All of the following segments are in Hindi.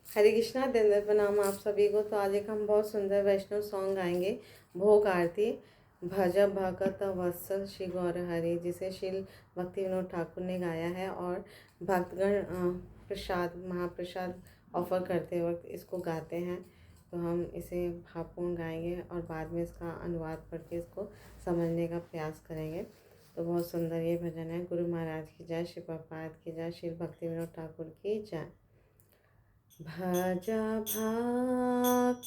हरे कृष्णा, दिन प्रणाम आप सभी को। तो आज एक हम बहुत सुंदर वैष्णव सॉन्ग गाएंगे, भोग आरती। भज भगत वत्सल श्री गौर हरे, जिसे श्री भक्ति विनोद ठाकुर ने गाया है। और भक्तगण प्रसाद महाप्रसाद ऑफर करते वक्त इसको गाते हैं। तो हम इसे भावपूर्ण गाएंगे और बाद में इसका अनुवाद पढ़ के इसको समझने का प्रयास करेंगे। तो बहुत सुंदर ये भजन है। गुरु महाराज की जय, श्री प्रभुपाद की जय, श्री भक्ति विनोद ठाकुर की जय। भज भक्तवत्सल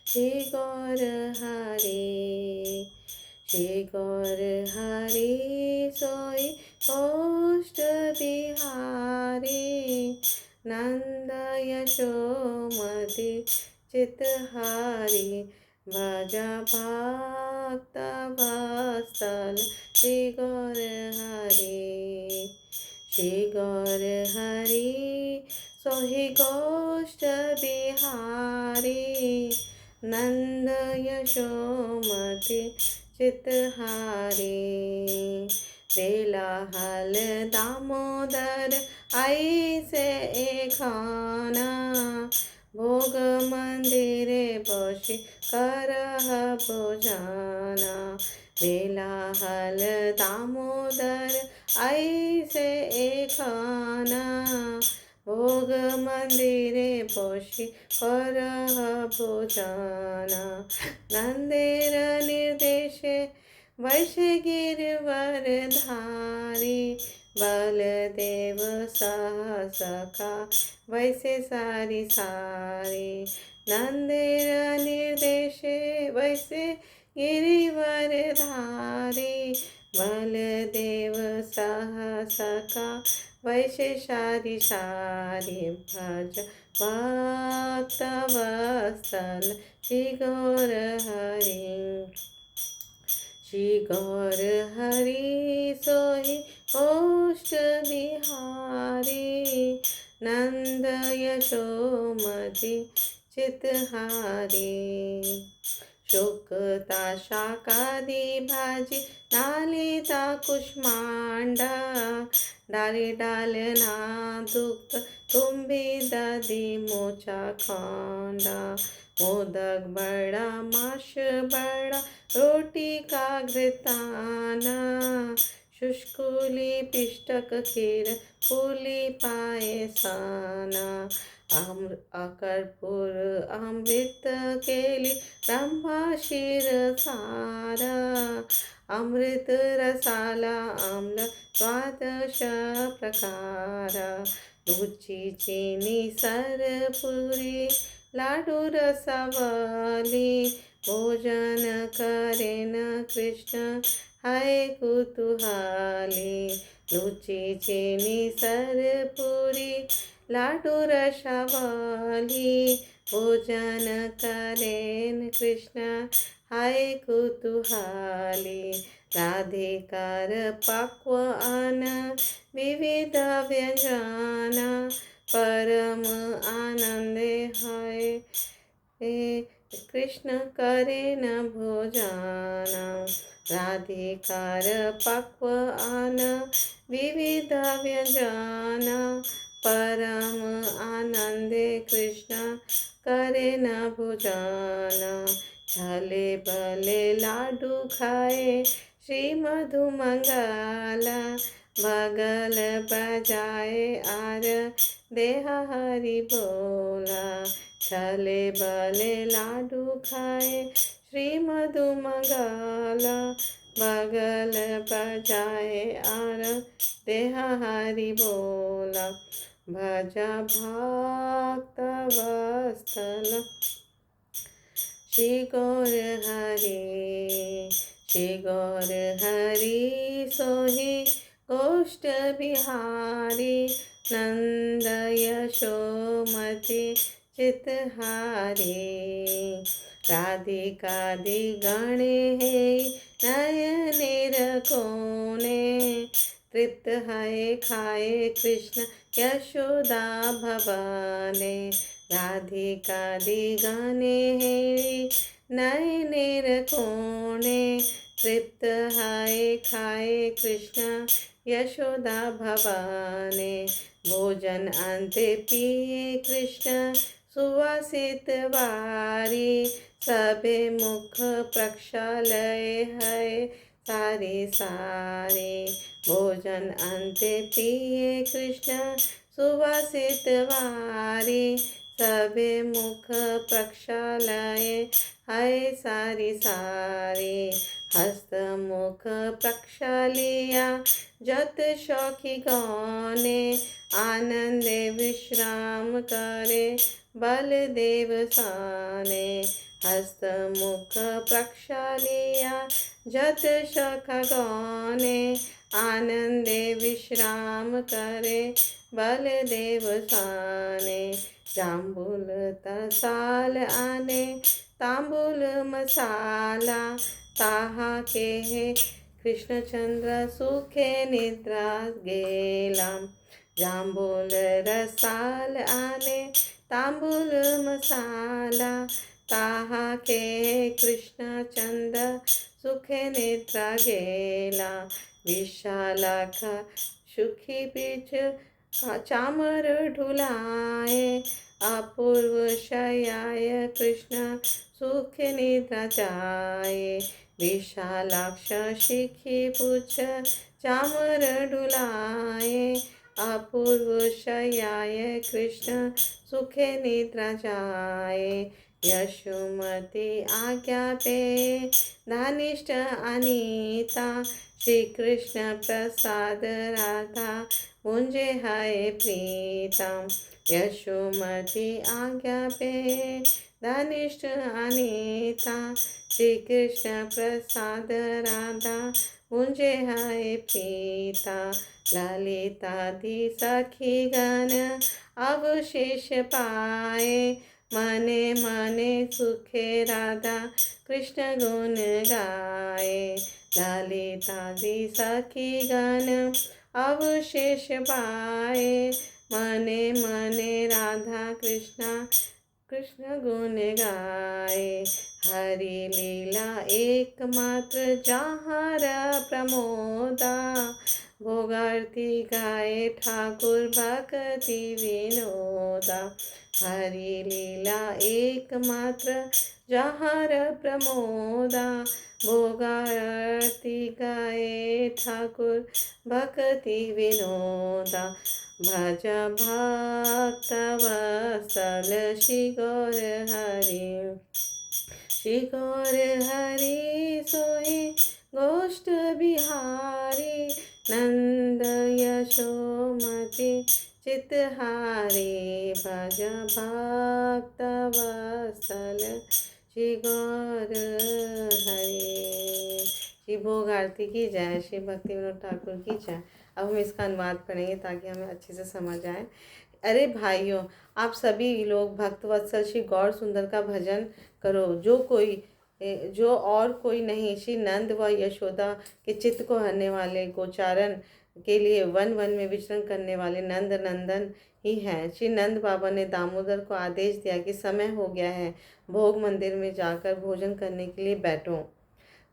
श्री गौर हरे, श्री गौर हरे सोई कोष्ठ बिहारी, नंद यशोमति चितहारी। भज भक्तवत्सल श्री गौर हरे, श्री गौर हरि सोहि गोष्ठ बिहारी, नंद यशोमति चितहारी। बेलाहल दामोदर ऐसे एखाना, भोग मंदिरे बसी करह भोजाना। बेलाहल दामोदर ऐसे एखाना, भोग मंदिरे बसी करह भोजाना। नंदेर निर्देशे वैसे गिरवर धारी, बलदेव सखा वैसे सारी सारी। नंदेर निर्देशे वैसे गिरिवर धारी, बलदेव सखा वैसे सारी सारी। भज भक्तवत्सल श्री गौर हरि, श्री गौर हरि सोहि कोष्ठ बिहारी, नंद यशोमति चितहारी। शुकता शाकादि भाजी नालिता कुष्मांडा, डाली डालना दुख तुम्बी दधी मोचा खांडा। मोदक बड़ा माश बड़ा रोटी का घृताना, शुष्कुली पिष्टक खीर पुली पायसाना। कर्पूर अमृत केली ब्रह्मा क्षीर सारा, अमृत रसाला आम्ल द्वादश प्रकारा। लुची चीनी सरपुरी लाडू रसवली, भोजन करेन कृष्ण है कुतूहली। लुची चीनी सरपुरी लाडू रसवली, भोजन करेन कृष्ण है कुतूहली। राधिकार पक्वान विविध व्यंजन, परम आनंदे है कृष्ण करे न भोजाना। राधिकार पक्वान विविध व्यंजन, परम आनंदे कृष्ण करे न भोजाना। छले भले लाडू खाए श्री मधुमंगला, बगल बजाए आर देह हरि बोला। छले भले लाडू खाए श्री मधुमंगला, बगल बजाए आर देह हरि बोला। भज भक्तवत्सल श्री गौर हरि, श्री गौर हरि सोहि गोष्ठ बिहारी, नंद यशोमति चितहारी। राधिकादि गणे हे नयनेर कोने, तृप्त है खाए कृष्ण यशोदा भवाने। राधिकादि गणे हे नयनेर कोणे, तृप्त है खाए कृष्ण यशोदा भवाने। भोजन अंते पिए कृष्ण सुवासित वारी, सबे मुख प्रक्षालय है सारे सारे। भोजन अंते पिए कृष्ण सुवासित वारी, सबे मुख प्रक्षालय है सारी सारे। हस्त मुख प्रक्षालिया जत शौखी गौने, आनंदे विश्राम करे बलदेव साने। हस्त मुख प्रक्षालिया जत शौख गौने, आनंदे विश्राम करे बलदेव साने। जाम्बुल तसाल आने तांबुल मसाला, ताहा के कृष्णचंद्र सुखे निद्रा गेला। जाम्बुल रसाल आने तांबुल मसाला, ताहा के कृष्णचंद्र सुखे निद्रा गेला। विशालाखा सुखी पीठ चामर ढुलाए, अपूर्व शयाय कृष्ण सुख निद्रा जाए। विशालाक्ष शिखी पुछ चामर ढुलाए, अपूर्व शयाय कृष्ण सुखे निद्रा जाए। यशोमती आज्ञा पे दानिष्ठ अनीता, श्री कृष्ण प्रसाद राधा मुझे है प्रीतम। यशोमती आज्ञा पे दानिष्ठ अनीता, श्री कृष्ण प्रसाद राधा मुझे है प्रीता। ललितादि सखी गण अवशेष पाए, मने मने सुखे राधा कृष्ण गुण गाए। ललितादि सखी गण अवशेष पाए, मने मने राधा कृष्ण गुण गाए। हरि लीला एकमात्र जहाँ प्रमोदा, भोगार्थी गाए ठाकुर भक्ति विनोदा। हरि लीला एकमात्र जहाँ प्रमोदा, भोगार्थी गाए ठाकुर भक्ति विनोदा। भज भक्त वत्सल श्री गौर हरि, श्री गौर हरि सोई गोष्ठ बिहारी। नंद यशोमति चितहारी, भज भक्त वत्सल श्री गौर हरि। श्री भोग आरती की जय, श्री भक्ति विनोद ठाकुर की जय। अब हम इसका अनुवाद पढ़ेंगे ताकि हमें अच्छे से समझ आए। अरे भाइयों, आप सभी लोग भक्त वत्सल श्री गौर सुंदर का भजन करो, जो और कोई नहीं, श्री नंद व यशोदा के चित्त को हरने वाले, गोचारण के लिए वन वन में विचरण करने वाले नंद नंदन ही हैं। श्री नंद बाबा ने दामोदर को आदेश दिया कि समय हो गया है, भोग मंदिर में जाकर भोजन करने के लिए बैठो।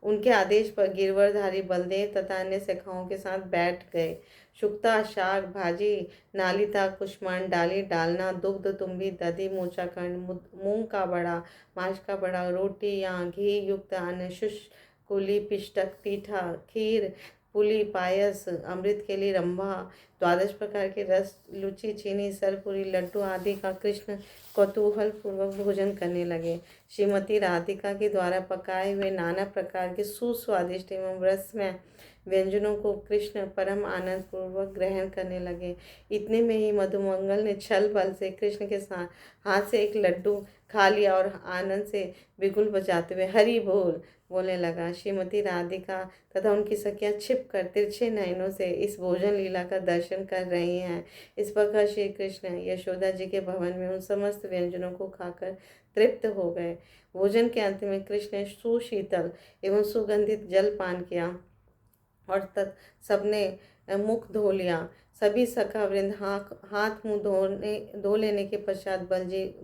उनके आदेश पर गिरवरधारी बलदेव तथा अन्य सखाओं के साथ बैठ गए। शुक्ता, शाक भाजी, नालिता, कुष्मांड, डाली, डालना, दुग्ध, तुम्बी, दधी, मोचाखंड, मूंग का बड़ा, मांस का बड़ा, रोटी या घी युक्त अन्न, शुष्कुली, पिष्टक, पीठा, खीर, पुली, पायस, अमृत के लिए रंभा, 12 प्रकार के रस, लुची, चीनी, सरपुरी, लड्डू आदि का कृष्ण कौतूहल पूर्वक भोजन करने लगे। श्रीमती राधिका के द्वारा पकाए हुए नाना प्रकार के सुस्वादिष्ट एवं रसमय व्यंजनों को कृष्ण परम आनंद पूर्वक ग्रहण करने लगे। इतने में ही मधुमंगल ने छल बल से कृष्ण के हाथ से एक लड्डू खा लिया और आनंद से बिगुल बजाते हुए हरि बोल बोलने लगा। श्रीमती राधिका तथा उनकी सखियां छिप कर तिरछे नयनों से इस भोजन लीला का दर्शन कर रही हैं। इस प्रकार श्री कृष्ण यशोदा जी के भवन में उन समस्त व्यंजनों को खाकर तृप्त हो गए। भोजन के अंत में कृष्ण ने सुशीतल एवं सुगंधित जल पान किया और सबने मुख धो लिया। सभी सखा वृंद हाथ मुंह धो लेने के पश्चात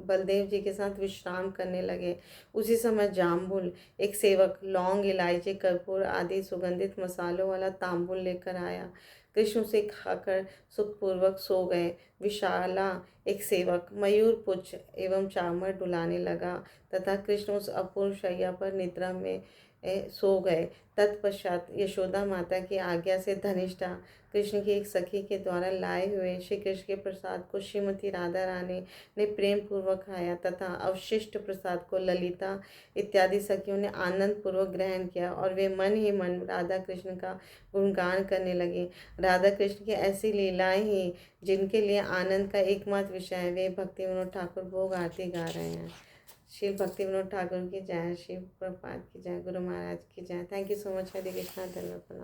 बलदेव जी के साथ विश्राम करने लगे। उसी समय जाम्बुल, एक सेवक, लौंग, इलायची, कर्पूर आदि सुगंधित मसालों वाला तांबुल लेकर आया। कृष्ण उसे खाकर सुखपूर्वक सो गए। विशाला एक सेवक मयूर पुच्छ एवं चामर डुलाने लगा तथा कृष्ण उस अपूर्व शैया पर निद्रा में सो गए। तत्पश्चात यशोदा माता की आज्ञा से धनिष्ठा कृष्ण की एक सखी के द्वारा लाए हुए श्री कृष्ण के प्रसाद को श्रीमती राधा रानी ने प्रेम पूर्वक खाया तथा अवशिष्ट प्रसाद को ललिता इत्यादि सखियों ने आनंद पूर्वक ग्रहण किया और वे मन ही मन राधा कृष्ण का गुणगान करने लगे। राधा कृष्ण की ऐसी लीलाएं ही जिनके लिए आनंद का एकमात्र विषय है, वे भक्ति विनोद ठाकुर भोग आरती गा रहे हैं। श्री भक्ति विनोद ठाकुर की जय, शिव प्रपात की जय, गुरु महाराज की जय। Thank you so much. हरे कृष्णा, धन्यवाद।